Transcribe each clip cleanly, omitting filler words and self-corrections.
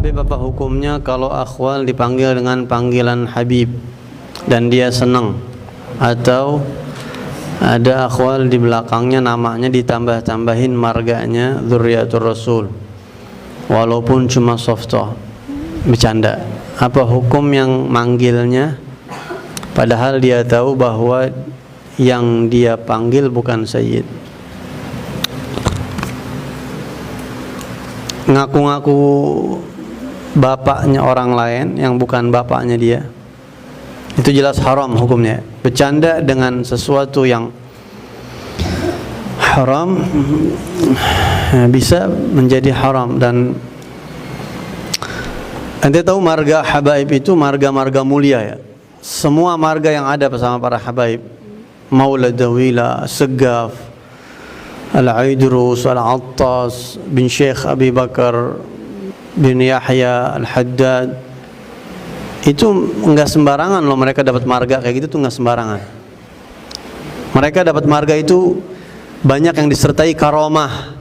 Habib, apa hukumnya kalau akhwal dipanggil dengan panggilan Habib dan dia senang, atau ada akhwal di belakangnya namanya ditambah-tambahin marganya Dzurriyyatur Rasul walaupun cuma softoh, bercanda? Apa hukum yang manggilnya padahal dia tahu bahwa yang dia panggil bukan Sayyid? Ngaku-ngaku bapaknya orang lain yang bukan bapaknya dia, itu jelas haram hukumnya. Bercanda dengan sesuatu yang haram bisa menjadi haram. Dan ente tahu marga habaib itu marga-marga mulia ya. Semua marga yang ada bersama para habaib, Maula Dawila, Segaf, Al-Aidrus, Al-Attas bin Syekh Abi Bakar bin Yahya Al-Haddad, itu enggak sembarangan loh mereka dapat marga kayak gitu tuh, enggak sembarangan. Mereka dapat marga itu banyak yang disertai karomah.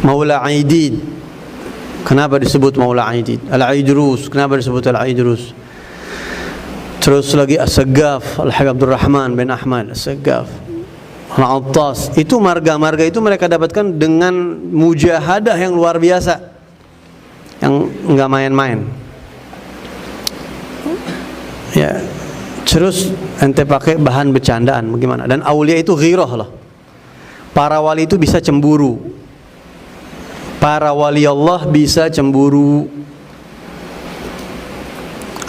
Maula Aidid, kenapa disebut Maula Aidid? Al-Aidrus, kenapa disebut Al-Aidrus? Terus lagi As-Saggaf, Al-Habib Abdul Rahman bin Ahmad As-Saggaf, Al-Attas. Itu marga-marga itu mereka dapatkan dengan mujahadah yang luar biasa, yang enggak main-main ya. Terus ente pakai bahan bercandaan bagaimana? Dan aulia itu ghirah loh. Para wali itu bisa cemburu. Para wali Allah bisa cemburu.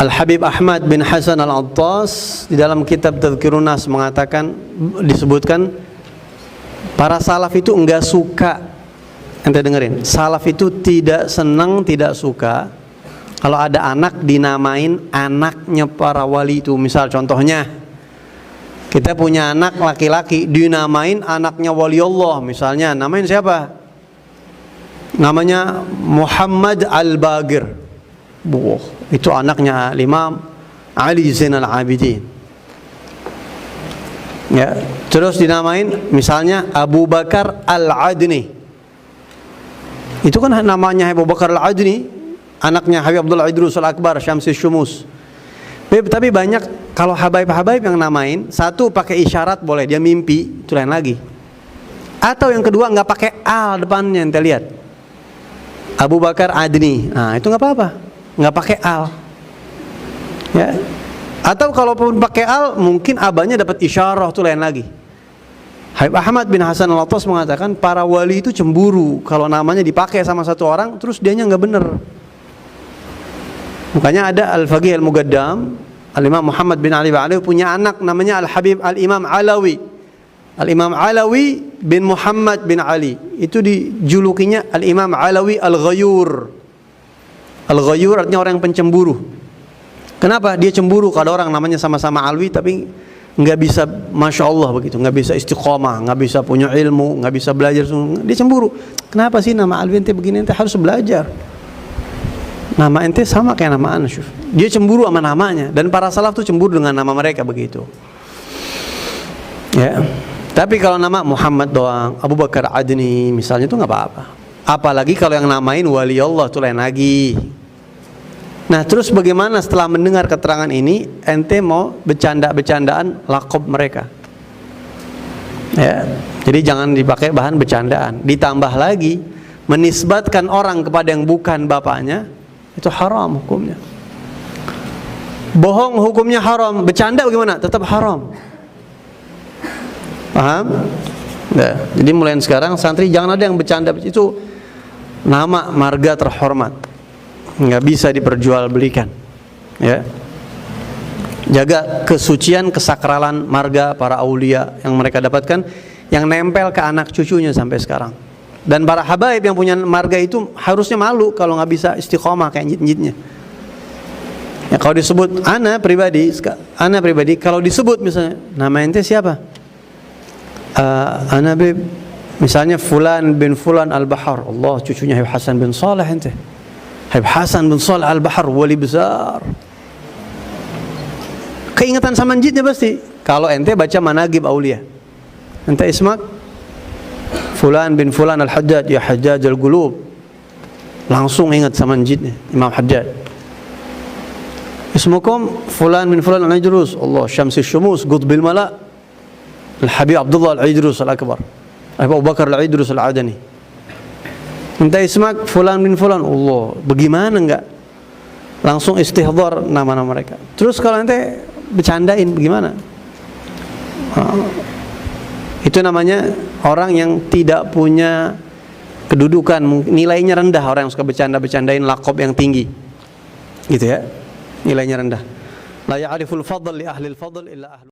Al-Habib Ahmad bin Hasan Al-Attas di dalam kitab Tadhkirun Nas mengatakan, disebutkan para salaf itu enggak suka, ente dengerin, salaf itu tidak senang, tidak suka kalau ada anak dinamain anaknya para wali itu. Misal contohnya, kita punya anak laki-laki dinamain anaknya wali Allah, misalnya namain siapa? Namanya Muhammad Al-Baqir. Itu anaknya Imam Ali Zainal Abidin ya. Terus dinamain misalnya Abu Bakar Al-Adni, itu kan namanya Abu Bakar Al-Adni, anaknya Habib Abdul Idrus Al-Akbar Syamsi Syumus. Tapi banyak kalau habaib-habaib yang namain, satu pakai isyarat boleh, dia mimpi, itu lain lagi. Atau yang kedua nggak pakai al depannya, ente lihat Abu Bakar Adni, nah itu nggak apa-apa, nggak pakai al ya. Atau kalaupun pakai al, mungkin abahnya dapat isyarah, itu lain lagi. Habib Ahmad bin Hasan Al-Attas mengatakan para wali itu cemburu kalau namanya dipakai sama satu orang terus dianya nggak bener. Makanya ada Al-Faqih Al-Muqaddam Al-Imam Muhammad bin Ali Ba'alawi punya anak namanya Al-Habib Al-Imam Alawi. Al-Imam Alawi bin Muhammad bin Ali, itu dijulukinya Al-Imam Alawi Al-Ghayur. Al-Ghayur artinya orang yang pencemburu. Kenapa? Dia cemburu kalau orang namanya sama-sama Alwi tapi nggak bisa, masya Allah begitu, nggak bisa istiqomah, nggak bisa punya ilmu, nggak bisa belajar. Dia cemburu. Kenapa sih nama Alwi ente begini? Ente harus belajar. Nama ente sama kayak nama ana. Dia cemburu sama namanya. Dan para salaf tuh cemburu dengan nama mereka begitu. Ya. Tapi kalau nama Muhammad doang, Abu Bakar Adni misalnya, itu nggak apa-apa. Apalagi kalau yang namain wali Allah, itu lain lagi. Nah, terus bagaimana setelah mendengar keterangan ini, ente mau bercanda-bercandaan lakob mereka? Ya, jadi jangan dipakai bahan bercandaan. Ditambah lagi, menisbatkan orang kepada yang bukan bapaknya, itu haram hukumnya. Bohong hukumnya haram, bercanda bagaimana? Tetap haram. Paham? Nah, jadi mulai sekarang santri jangan ada yang bercanda, itu nama marga terhormat, nggak bisa diperjualbelikan ya. Jaga kesucian, kesakralan marga para aulia yang mereka dapatkan, yang nempel ke anak cucunya sampai sekarang. Dan para habaib yang punya marga itu harusnya malu kalau nggak bisa istiqomah kayak njit-njitnya ya. Kalau disebut ana pribadi kalau disebut misalnya nama ente siapa, ana bib, misalnya Fulan bin Fulan Al-Bahar, Allah cucunya Habib Hasan bin Saleh, ente Habib Hasan bin Saleh Al-Bahar, wali besar. Keingetan sama njitnya pasti. Kalau ente baca managib aulia, ente ismak Fulan bin Fulan Al-Haddad, ya Hajjaj Al-Qulub, langsung ingat sama masjidnya Imam Hajjaj. Ismukum fulan min fulan al-Idrus, Allah syamsi syumus qutbil mala al-Habib Abdullah al-Idrus al-Akbar, Abu Bakar al-Idrus al-Adani. Minta ismak fulan min fulan, Allah, bagaimana enggak langsung istihdhar nama-nama mereka. Terus kalau nanti bercandain bagaimana? Itu namanya orang yang tidak punya kedudukan, nilainya rendah, orang yang suka bercanda-bercandain laqab yang tinggi, gitu ya, nilainya rendah. La ya'riful fadl li ahli al-fadl illa ahlu